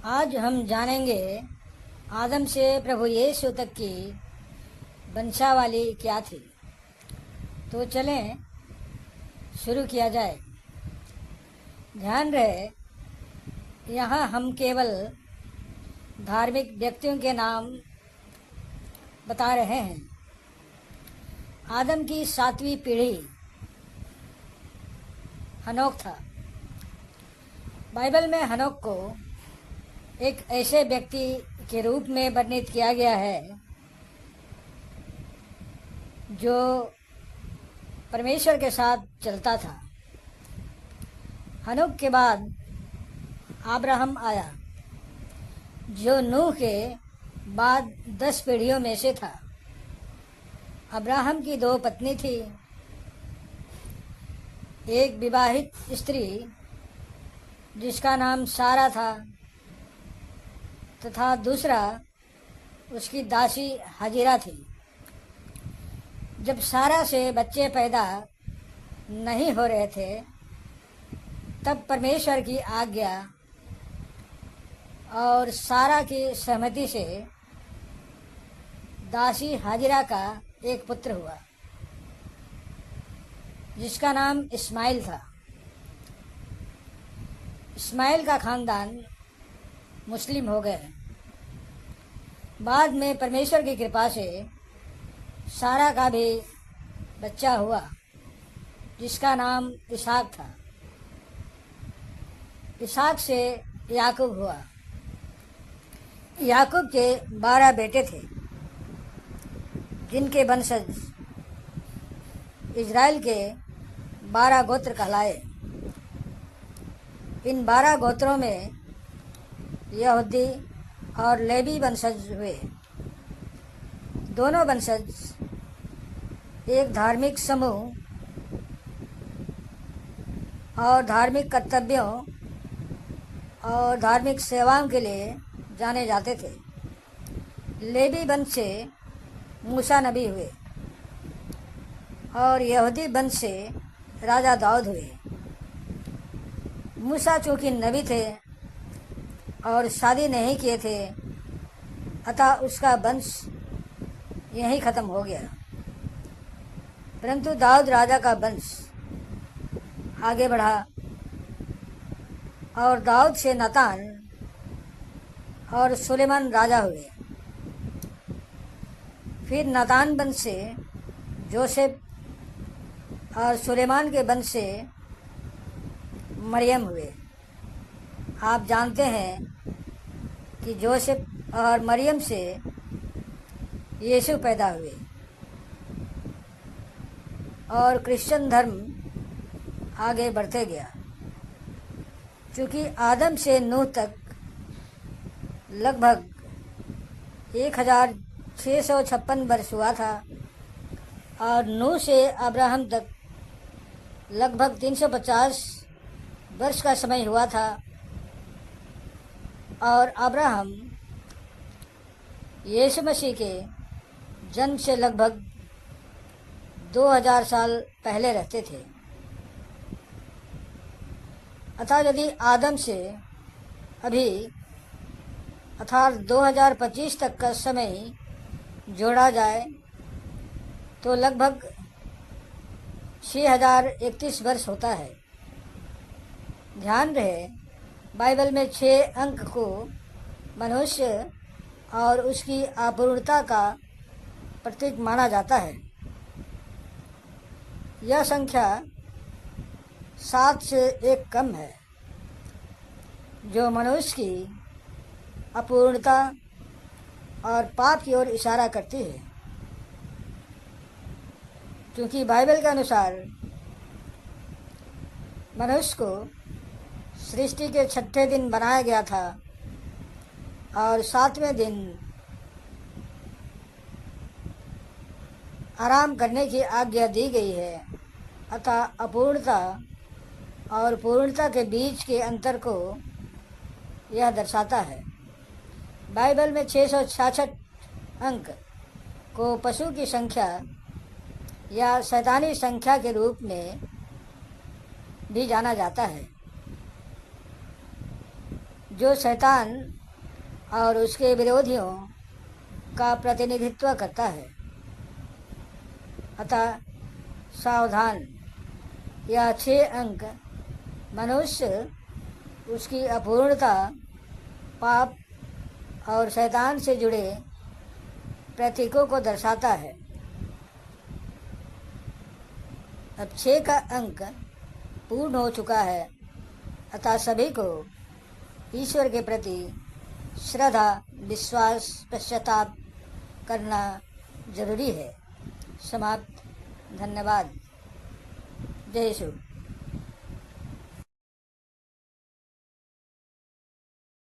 आज हम जानेंगे आदम से प्रभु यीशु तक की वंशावली क्या थी। तो चलें शुरू किया जाए। ध्यान रहे, यहाँ हम केवल धार्मिक व्यक्तियों के नाम बता रहे हैं। आदम की 7वीं पीढ़ी हनोक था। बाइबल में हनोक को एक ऐसे व्यक्ति के रूप में वर्णित किया गया है जो परमेश्वर के साथ चलता था। हनोक के बाद अब्राहम आया, जो नूह के बाद 10 पीढ़ियों में से था। अब्राहम की 2 पत्नी थी, एक विवाहित स्त्री जिसका नाम सारा था तथा दूसरा उसकी दासी हाजिरा थी। जब सारा से बच्चे पैदा नहीं हो रहे थे तब परमेश्वर की आज्ञा और सारा की सहमति से दासी हाजिरा का एक पुत्र हुआ जिसका नाम इस्माइल था। इस्माइल का खानदान मुस्लिम हो गए। बाद में परमेश्वर की कृपा से सारा का भी बच्चा हुआ जिसका नाम इसहाक था। इसहाक से याकूब हुआ। याकूब के 12 बेटे थे जिनके वंशज इज़राइल के 12 गोत्र कहलाए। इन 12 गोत्रों में यहूदी और लेवी वंशज हुए। दोनों वंशज एक धार्मिक समूह और धार्मिक कर्तव्यों और धार्मिक सेवाओं के लिए जाने जाते थे। लेवी वंश से मूसा नबी हुए और यहूदी वंश से राजा दाऊद हुए। मूसा चूँकि नबी थे और शादी नहीं किए थे, अतः उसका वंश यहीं ख़त्म हो गया। परंतु दाऊद राजा का वंश आगे बढ़ा और दाऊद से नातान और सुलेमान राजा हुए। फिर नातान वंश से जोसेफ और सुलेमान के वंश से मरियम हुए। आप जानते हैं कि जोसेफ और मरियम से यीशु पैदा हुए और क्रिश्चियन धर्म आगे बढ़ते गया। क्योंकि आदम से नूह तक लगभग 1656 वर्ष हुआ था और नूह से अब्राहम तक लगभग 350 वर्ष का समय हुआ था। और अब्राहम यीशु मसीह के जन्म से लगभग 2000 साल पहले रहते थे। अतः यदि आदम से अभी अर्थात 2025 तक का समय जोड़ा जाए तो लगभग 6031 वर्ष होता है। ध्यान रहे, बाइबल में 6 अंक को मनुष्य और उसकी अपूर्णता का प्रतीक माना जाता है। यह संख्या 7 से 1 कम है, जो मनुष्य की अपूर्णता और पाप की ओर इशारा करती है। क्योंकि बाइबल के अनुसार मनुष्य को सृष्टि के 6ठे दिन बनाया गया था और 7वें दिन आराम करने की आज्ञा दी गई है। अतः अपूर्णता और पूर्णता के बीच के अंतर को यह दर्शाता है। बाइबल में 666 अंक को पशु की संख्या या शैतानी संख्या के रूप में भी जाना जाता है। जो शैतान और उसके विरोधियों का प्रतिनिधित्व करता है। अतः सावधान, यह 6 अंक मनुष्य उसकी अपूर्णता, पाप और शैतान से जुड़े प्रतीकों को दर्शाता है। अब 6 का अंक पूर्ण हो चुका है, अतः सभी को ईश्वर के प्रति श्रद्धा, विश्वास, पश्चाताप करना जरूरी है। समाप्त। धन्यवाद। जय यीशु।